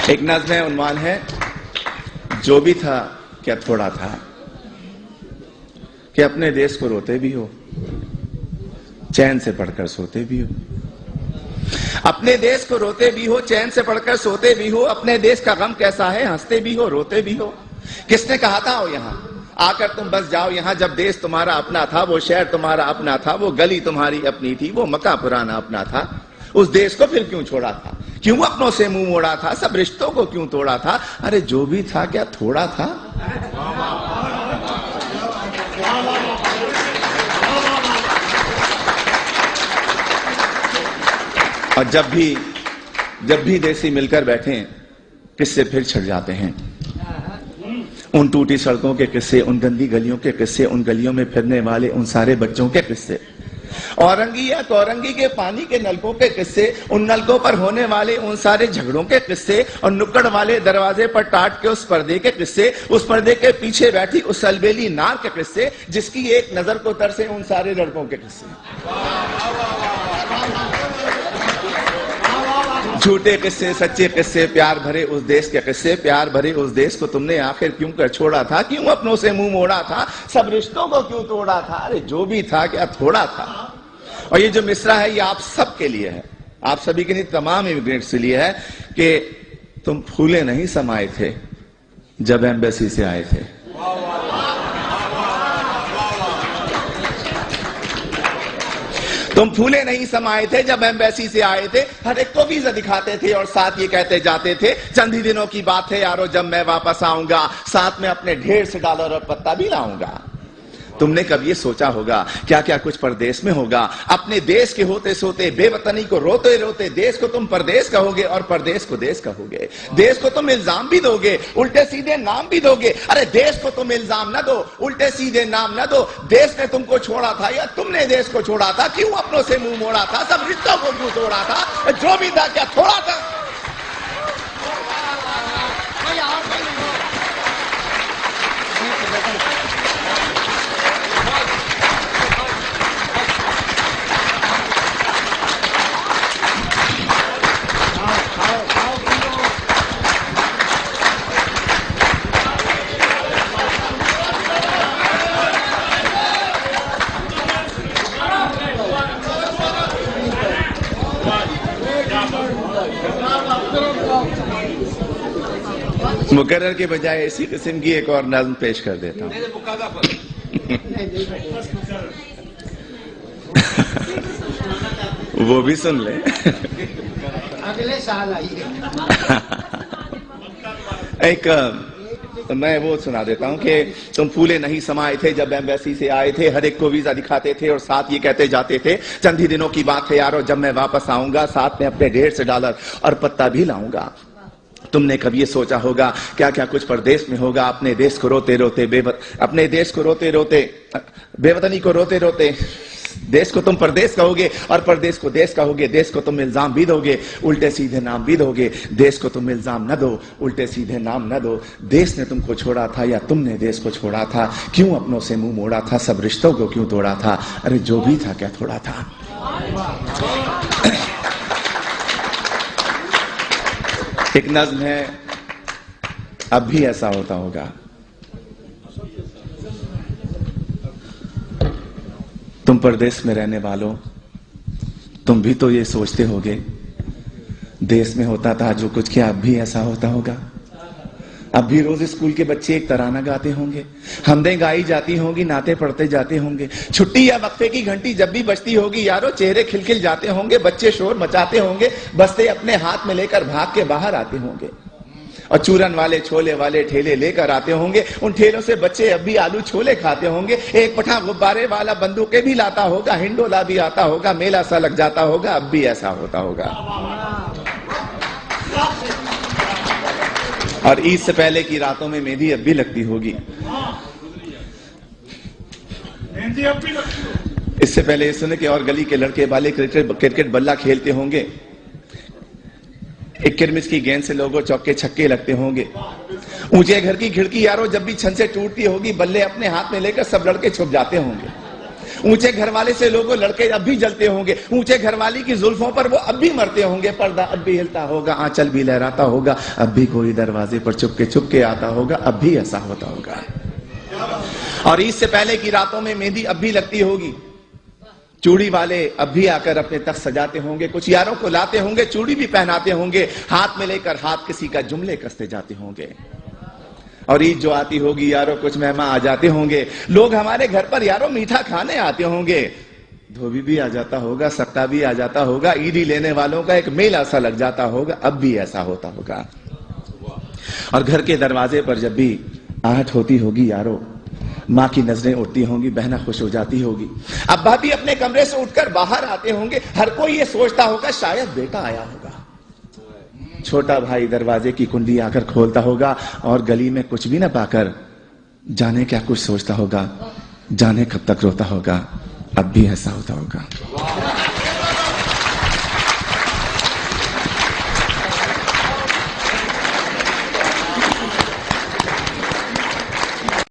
एक नज़्म है, उन्वान है जो भी था क्या थोड़ा था, कि अपने देश को रोते भी हो, चैन से पढ़कर सोते भी हो। अपने देश को रोते भी हो, चैन से पढ़कर सोते भी हो। अपने देश का गम कैसा है, हंसते भी हो, रोते भी हो। किसने कहा था आओ यहाँ आकर तुम बस जाओ यहाँ, जब देश तुम्हारा अपना था, वो शहर तुम्हारा अपना था, वो गली तुम्हारी अपनी थी, वो मका पुराना अपना था। उस देश को फिर क्यों छोड़ा था, क्यों अपनों से मुंह मोड़ा था, सब रिश्तों को क्यों तोड़ा था। अरे जो भी था क्या थोड़ा था। और जब भी देसी मिलकर बैठे किस्से फिर छिड़ जाते हैं। उन टूटी सड़कों के किस्से, उन गंदी गलियों के किस्से, उन गलियों में फिरने वाले उन सारे बच्चों के किस्से, औरंगी या कौरंगी के पानी के नलकों के किस्से, उन नलकों पर होने वाले उन सारे झगड़ों के किस्से, और नुक्कड़ वाले दरवाजे पर टाट के उस पर्दे के किस्से, उस पर्दे के पीछे बैठी उस अलबेली नार के किस्से, जिसकी एक नजर को तरसे उन सारे लड़कों के किस्से। झूठे किस्से, सच्चे किस्से, प्यार भरे उस देश के किस्से, प्यार भरे उस देश को तुमने आखिर क्यों कर छोड़ा था, क्यों अपनों से मुंह मोड़ा था, सब रिश्तों को क्यों तोड़ा था। अरे जो भी था क्या थोड़ा था। और ये जो मिसरा है ये आप सबके लिए है, आप सभी के लिए, तमाम इमिग्रेंट्स के लिए है कि तुम फूले नहीं समाये थे जब एम्बेसी से आए थे। तुम फूले नहीं समाये थे जब एम्बेसी से आए थे, हर एक को वीजा दिखाते थे और साथ ये कहते जाते थे चंद ही दिनों की बात है यारो जब मैं वापस आऊंगा, साथ में अपने ढेर से डॉलर और पत्ता भी लाऊंगा। तुमने कभी ये सोचा होगा क्या क्या कुछ परदेश में होगा। अपने देश के होते सोते, बेवतनी को रोते रोते देश को तुम परदेश कहोगे और परदेश को देश कहोगे। देश को तुम इल्जाम भी दोगे, उल्टे सीधे नाम भी दोगे। अरे देश को तुम इल्जाम न दो, उल्टे सीधे नाम न दो। देश ने तुमको छोड़ा था या तुमने देश को छोड़ा था, क्यों अपनों से मुंह मोड़ा था, सब रिश्तों को क्यों तोड़ा था। जो भी था क्या थोड़ा था। मुकर्रर के बजाय इसी किस्म की एक और नज़्म पेश कर देता हूं। वो भी सुन ले। अगले साल आइए। एक मैं वो सुना देता हूं कि तुम फूले नहीं समाये थे जब एम्बेसी से आए थे, हर एक को वीजा दिखाते थे और साथ ये कहते जाते थे चंद ही दिनों की बात है यारो जब मैं वापस आऊंगा, साथ में अपने ढेर से डॉलर और पत्ता भी लाऊंगा। तुमने कभी ये सोचा होगा क्या क्या कुछ परदेश में होगा। अपने देश को रोते रोते अपने देश को रोते रोते, बेवतनी को रोते रोते देश को तुम परदेश कहोगे और परदेश को देश कहोगे। देश को तुम इल्जाम भी दोगे, उल्टे सीधे नाम भी दोगे। देश को तुम इल्जाम न दो, उल्टे सीधे नाम न दो। देश ने तुमको छोड़ा था या तुमने देश को छोड़ा था, क्यों अपनों से मुंह मोड़ा था, सब रिश्तों को क्यों तोड़ा था। अरे जो भी था क्या थोड़ा था। एक नज़्म है, अब भी ऐसा होता होगा। तुम परदेश में रहने वालों, तुम भी तो ये सोचते होगे देश में होता था जो कुछ, क्या अब भी ऐसा होता होगा। अब भी रोज स्कूल के बच्चे एक तराना गाते होंगे, हमदें गाई जाती होंगी, नाते पढ़ते जाते होंगे। छुट्टी या वक्फे की घंटी जब भी बजती होगी यारो, चेहरे खिलखिल जाते होंगे, बच्चे शोर मचाते होंगे, बस्ते अपने हाथ में लेकर भाग के बाहर आते होंगे और चूरन वाले छोले वाले ठेले लेकर आते होंगे। उन ठेलों से बच्चे अब भी आलू छोले खाते होंगे। एक पठा गुब्बारे वाला बंदूकें भी लाता होगा, हिंडोला भी आता होगा, मेला सा लग जाता होगा। अब भी ऐसा होता होगा। और ईद से पहले की रातों में मेहंदी अब भी लगती होगी। इससे पहले सुने कि और गली के लड़के वाले क्रिकेट बल्ला खेलते होंगे। एक किरमिस की गेंद से लोगों चौके छक्के लगते होंगे। ऊंचे घर की खिड़की यारो जब भी छन से टूटती होगी, बल्ले अपने हाथ में लेकर सब लड़के छुप जाते होंगे। ऊंचे घर वाले से लोगों लड़के अब भी जलते होंगे, ऊंचे घर वाली की जुल्फों पर वो अब भी मरते होंगे, पर्दा अब भी हिलता होगा, आंचल भी लहराता होगा, अब भी कोई दरवाजे पर चुपके आता होगा, अब भी ऐसा होता होगा। और ईद से पहले की रातों में मेहंदी अब भी लगती होगी, चूड़ी वाले अब भी आकर अपने तख्त सजाते होंगे, कुछ यारों को लाते होंगे, चूड़ी भी पहनाते होंगे, हाथ में लेकर हाथ किसी का जुमले कसते जाते होंगे। और ईद जो आती होगी यारों कुछ मेहमान आ जाते होंगे, लोग हमारे घर पर यारों मीठा खाने आते होंगे, धोबी भी आ जाता होगा, सट्टा भी आ जाता होगा, ईदी लेने वालों का एक मेला सा लग जाता होगा, अब भी ऐसा होता होगा। और घर के दरवाजे पर जब भी आहट होती होगी यारों, माँ की नजरें उठती होंगी, बहना खुश हो जाती होगी, अब्बा भी अपने कमरे से उठकर बाहर आते होंगे, हर कोई ये सोचता होगा शायद बेटा आया होगा। छोटा भाई दरवाजे की कुंडी आकर खोलता होगा और गली में कुछ भी ना पाकर जाने क्या कुछ सोचता होगा, जाने कब तक रोता होगा, अब भी ऐसा होता होगा।